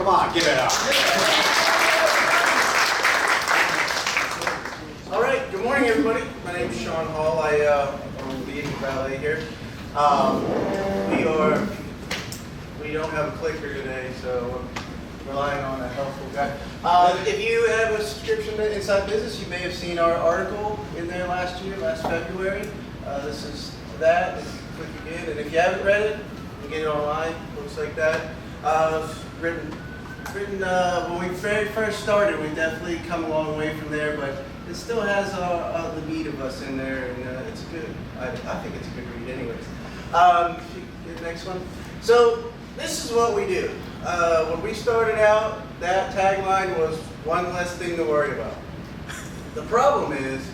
Come on, give it up. All right, good morning, everybody. My name is Sean Hall. I own the Valet here. We don't have a clicker today, so I'm relying on a helpful guy. If you have a subscription to Inside Business, you may have seen our article in there last February. This is that. If you click again, and if you haven't read it, you can get it online. Looks like that. Written when we very first started. We definitely come a long way from there, but it still has the meat of us in there, and it's good. I think it's a good read, anyways. If you get the next one. So this is what we do. When we started out, that tagline was one less thing to worry about. The problem is,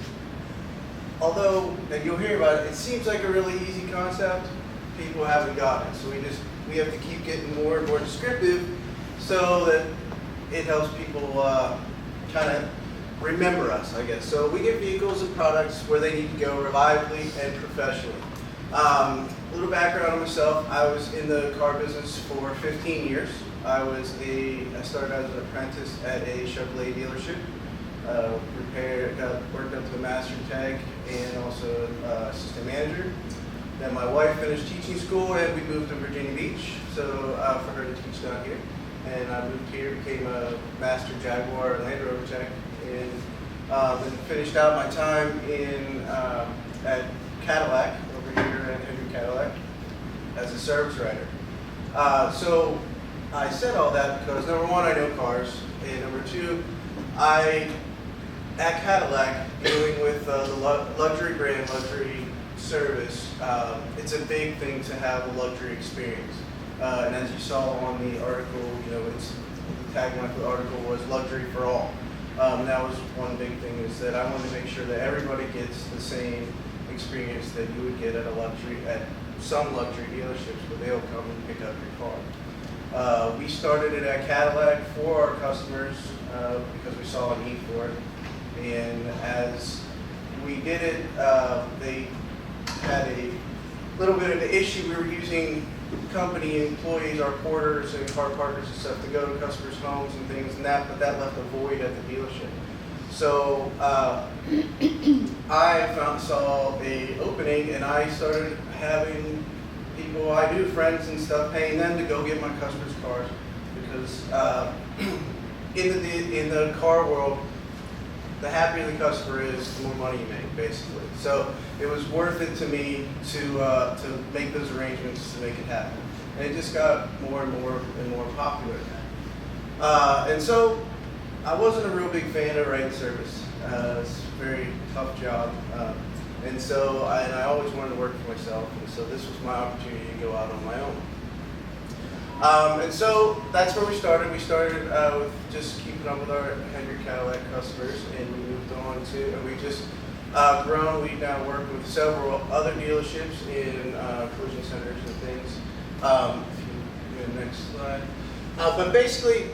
although, and you'll hear about it, it seems like a really easy concept, people haven't got it. So we have to keep getting more and more descriptive so that it helps people kind of remember us, I guess. So we get vehicles and products where they need to go reliably and professionally. A little background on myself. I was in the car business for 15 years. I started as an apprentice at a Chevrolet dealership. Worked up to a master tech and also assistant manager. Then my wife finished teaching school and we moved to Virginia Beach, so for her to teach down here. And I moved here, became a master Jaguar and Land Rover tech, and then finished out my time at Cadillac, over here at Henry Cadillac, as a service writer. So I said all that because number one, I know cars, and number two, at Cadillac, dealing with the luxury brand, luxury service, it's a big thing to have a luxury experience. And as you saw on the article, the tagline for the article was luxury for all. That was one big thing, is that I wanted to make sure that everybody gets the same experience that you would get at some luxury dealerships where they'll come and pick up your car. We started it at Cadillac for our customers because we saw a need for it. And as we did it, they had a little bit of an issue. We were using company employees, our porters and car partners and stuff, to go to customers' homes and things, but that left a void at the dealership. So I saw an opening, and I started having people I knew, friends and stuff, paying them to go get my customers' cars, because in the car world, the happier the customer is, the more money you make, basically. So it was worth it to me to make those arrangements to make it happen. And it just got more and more popular. And so I wasn't a real big fan of writing service. It's a very tough job. And so I always wanted to work for myself. And so this was my opportunity to go out on my own. And so that's where we started. We started with just keeping up with our Henry Cadillac customers, and we moved on to, and we just grown. We now work with several other dealerships in collision centers and things. If you go to the next slide. But basically,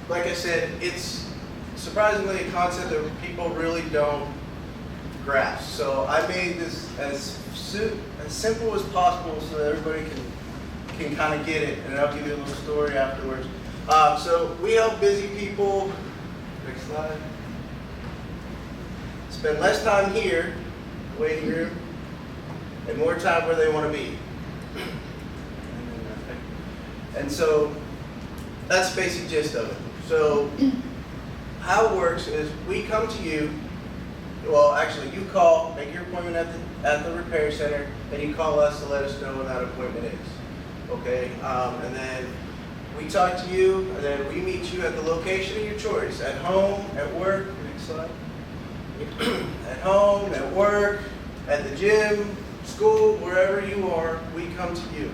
like I said, it's surprisingly a concept that people really don't grasp. So I made this as simple as possible so that everybody can kind of get it, and I'll give you a little story afterwards. So we help busy people, next slide, spend less time here, the waiting room, and more time where they want to be. And so that's the basic gist of it. So how it works is we come to you, well actually you call, make your appointment at the repair center, and you call us to let us know when that appointment is. Okay, and then we talk to you, and then we meet you at the location of your choice, at home, at work, next slide, at home, at work, at the gym, school, wherever you are, we come to you.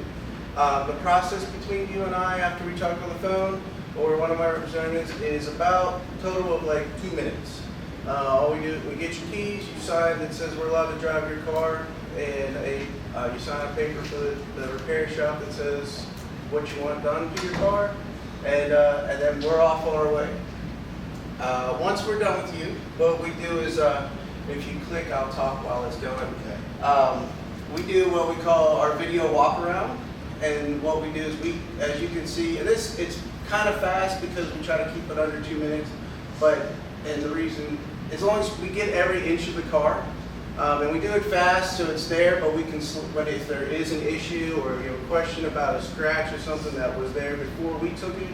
The process between you and I after we talk on the phone, or one of my representatives, is about a total of like 2 minutes. All we do, we get your keys, you sign that says we're allowed to drive your car, and you sign a paper for the repair shop that says what you want done to your car, and then we're off on our way. Once we're done with you, what we do is, if you click, I'll talk while it's going. We do what we call our video walk around, and what we do is as you can see, and it's kind of fast because we try to keep it under 2 minutes. And the reason, as long as we get every inch of the car, and we do it fast so it's there, but if there is an issue or you have a question about a scratch or something that was there before we took it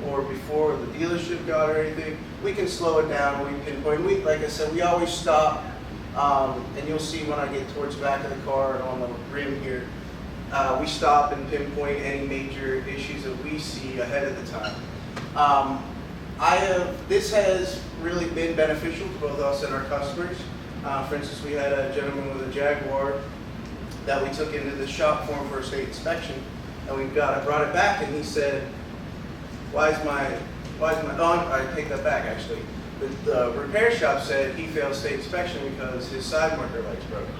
or before the dealership got or anything, we can slow it down. We pinpoint. Like I said, we always stop, and you'll see when I get towards the back of the car and on the rim here, we stop and pinpoint any major issues that we see ahead of the time. This has really been beneficial to both us and our customers. For instance, we had a gentleman with a Jaguar that we took into the shop for him for a state inspection, and we brought it back, and he said, I take that back actually. The repair shop said he failed state inspection because his side marker light's broken.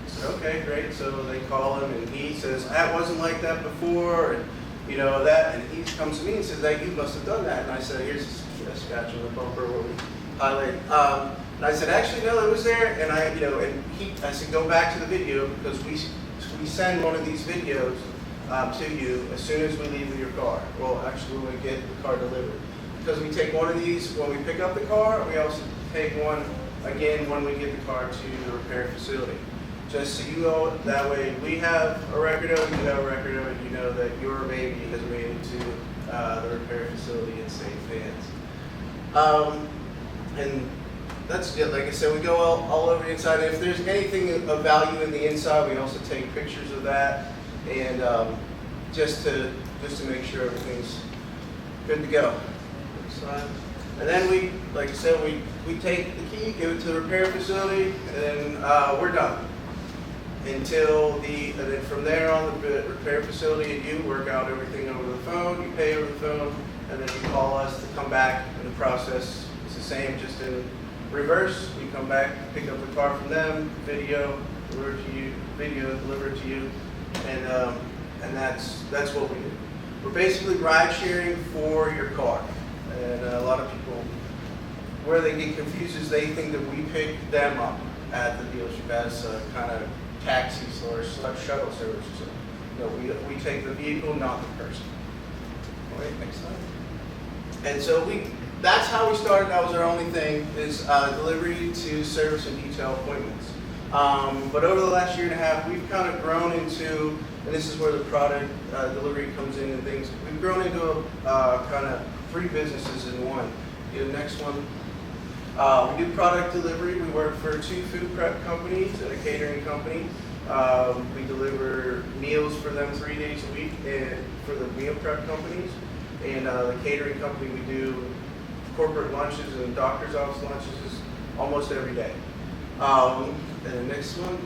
I said, okay, great. So they call him, and he says, that wasn't like that before, and and he comes to me and says, hey, you must have done that. And I said, here's a scratch on the bumper where we highlighted. And I said, actually, no, it was there. And I said, go back to the video because we send one of these videos to you as soon as we leave with your car. Well, actually, when we get the car delivered. Because we take one of these when we pick up the car, we also take one again when we get the car to the repair facility. Just so you know, that way we have a record of it, you have a record of it, you know that your baby has made it to the repair facility in safe hands. And that's it. Like I said, we go all over the inside. And if there's anything of value in the inside, we also take pictures of that, and just to make sure everything's good to go. And then like I said, we take the key, give it to the repair facility, and then we're done. And then from there on, the repair facility and you work out everything over the phone. You pay over the phone, and then you call us to come back. And the process is the same, just in reverse. We come back, pick up the car from them, video delivered to you, and that's what we do. We're basically ride sharing for your car. And a lot of people, where they get confused is they think that we pick them up at the dealership as a kind of taxi or shuttle service. So, no, we take the vehicle, not the person. All right, next slide. And so that's how we started. That was our only thing, is delivery to service and detail appointments. But over the last year and a half, we've kind of grown into, and this is where the product delivery comes in and things, we've grown into kind of 3 businesses in one. The next one, we do product delivery. We work for 2 food prep companies and a catering company. We deliver meals for them 3 days a week, and for the meal prep companies. And the catering company, we do corporate lunches and doctor's office lunches almost every day. And the next one,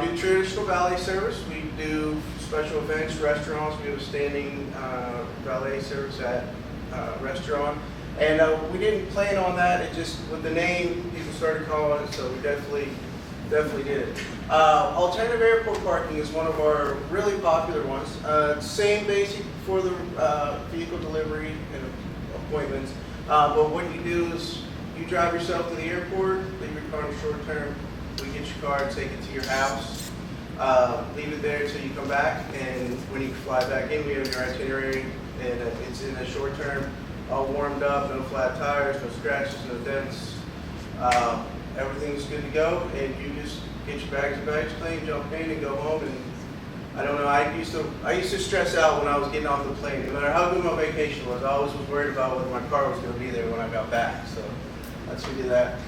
we do traditional valet service. We do special events, restaurants. We have a standing valet service at restaurant. And we didn't plan on that. It just, with the name, people started calling it, so we definitely did it. Alternative airport parking is one of our really popular ones. Same basic for the vehicle delivery and appointments. But what you do is you drive yourself to the airport, leave your car in short term, we get your car, take it to your house, leave it there until you come back, and when you fly back in, we have your itinerary, and it's in a short term, all warmed up, no flat tires, no scratches, no dents. Everything's good to go, and you just get your bags and bags plane, jump in, and go home. And I don't know, I used to stress out when I was getting off the plane. No matter how good my vacation was, I always was worried about whether my car was going to be there when I got back. So let's do that.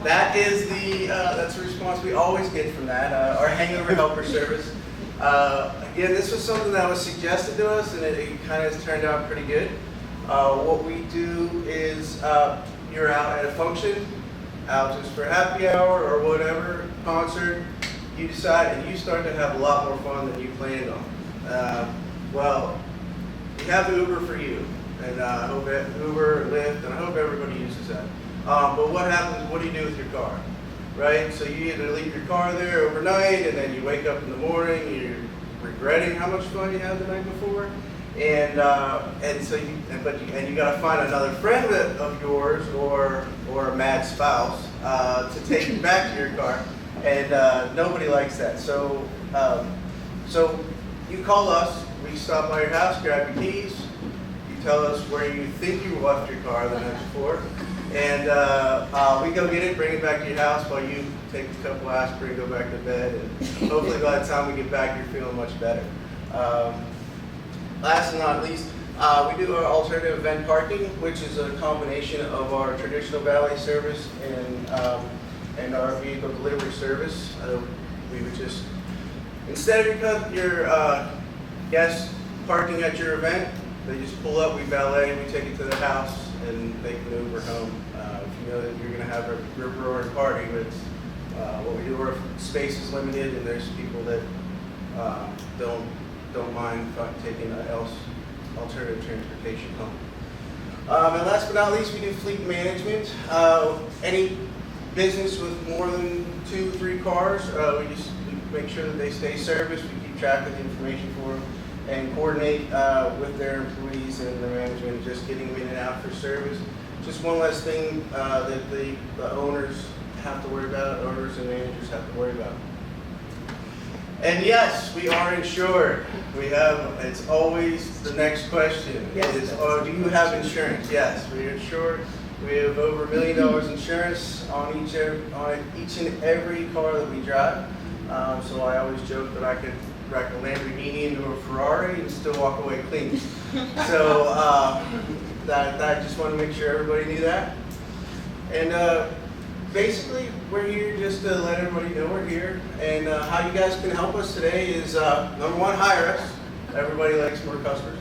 That's the response we always get from that. Our hangover helper service. Again, this was something that was suggested to us, and it kind of has turned out pretty good. What we do is you're out at a function, out just for happy hour or whatever, concert, you decide and you start to have a lot more fun than you planned on. Well, we have the Uber for you, and I hope Uber, Lyft, and I hope everybody uses that. But what happens, what do you do with your car? Right? So you either leave your car there overnight, and then you wake up in the morning, you're regretting how much fun you had the night before, and so you got to find another friend of yours or a mad spouse to take you back to your car, and nobody likes that. So you call us. we stop by your house, grab your keys, you tell us where you think you left your car the night before, and we go get it, bring it back to your house while you take a couple aspirin, go back to bed, and hopefully by the time we get back, you're feeling much better. Last but not least, we do our alternative event parking, which is a combination of our traditional valet service and our vehicle delivery service. We would just, instead of your guests parking at your event, they just pull up, we valet, we take it to the house, and they can Uber home. If you know that you're going to have a rip-roaring party, but what we do, our space is limited, and there's people that don't mind taking alternative transportation home. And last but not least, we do fleet management. Any business with more than 2-3 cars, we make sure that they stay serviced. We keep track of the information for them and coordinate with their employees and their management, just getting them in and out for service. Just one less thing that the owners have to worry about, owners and managers have to worry about. And yes, we are insured. It's always the next question. Yes. Do you have insurance? Yes, we are insured. We have over $1 million insurance on each and every car that we drive. So I always joke that I could wreck a Lamborghini into a Ferrari and still walk away clean. So I just want to make sure everybody knew that. And basically, we're here just to let everybody know we're here. And how you guys can help us today is, number one, hire us. Everybody likes more customers.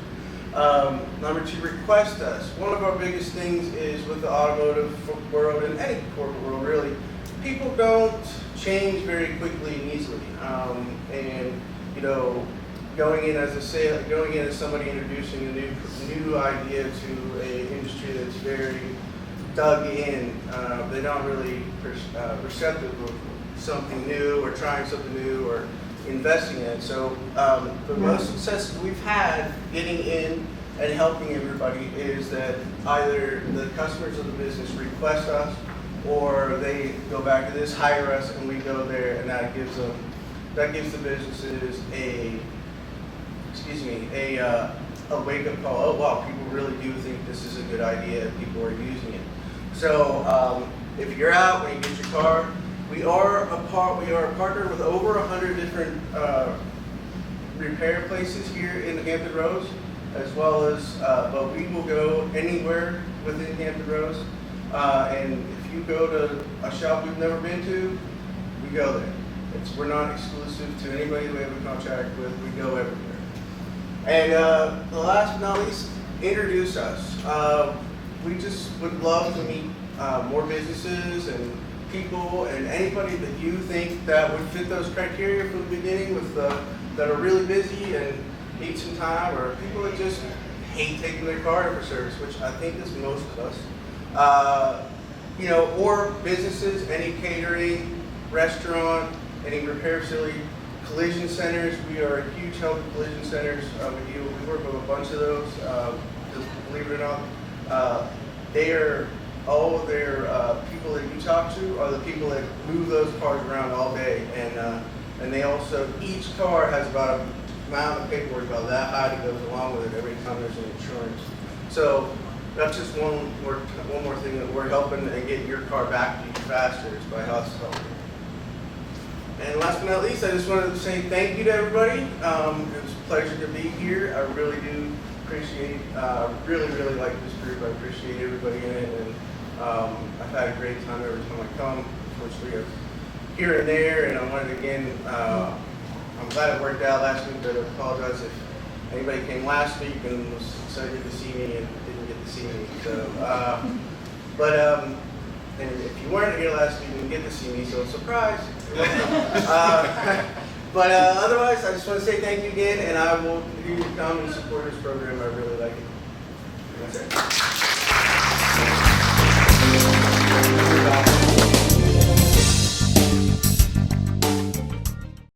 Number two, request us. One of our biggest things is with the automotive world and any corporate world, really, people don't change very quickly and easily. And you know, going in as somebody introducing a new idea to an industry that's very dug in, they're not really receptive of something new or trying something new or investing in it. So the most success we've had getting in and helping everybody is that either the customers of the business request us, or they go back to this, hire us, and we go there, and that gives the businesses a wake-up call. Oh wow, people really do think this is a good idea. People are using it. So if you're out when you get your car, we are a partner with over 100 different repair places here in Hampton Roads, as well as, but we will go anywhere within Hampton Roads. And if you go to a shop we've never been to, we go there. We're not exclusive to anybody we have a contract with. We go everywhere. And the last but not least, introduce us. We just would love to meet more businesses and people and anybody that you think that would fit those criteria from the beginning, that are really busy and need some time, or people that just hate taking their car in for service, which I think is most of us. You know, or businesses, any catering, restaurant, any repair facility, collision centers. We are a huge help with collision centers. We work with a bunch of those. Believe it or not, all of their people that you talk to are the people that move those cars around all day, and they also, each car has about a amount of paperwork about that high that goes along with it every time there's an insurance. So that's just one more thing that we're helping and get your car back to you faster is by us helping. And last but not least, I just wanted to say thank you to everybody. It was a pleasure to be here. I really do appreciate, really like this group. I appreciate everybody in it, and I've had a great time every time I come. Unfortunately, here and there, and I wanted to again, I'm glad it worked out last week, but I apologize if anybody came last week and was excited to see me and didn't get to see me. So, and if you weren't here last week, you didn't get to see me, so surprise. But otherwise, I just want to say thank you again, and I will continue to come and support this program. I really like it. That's it.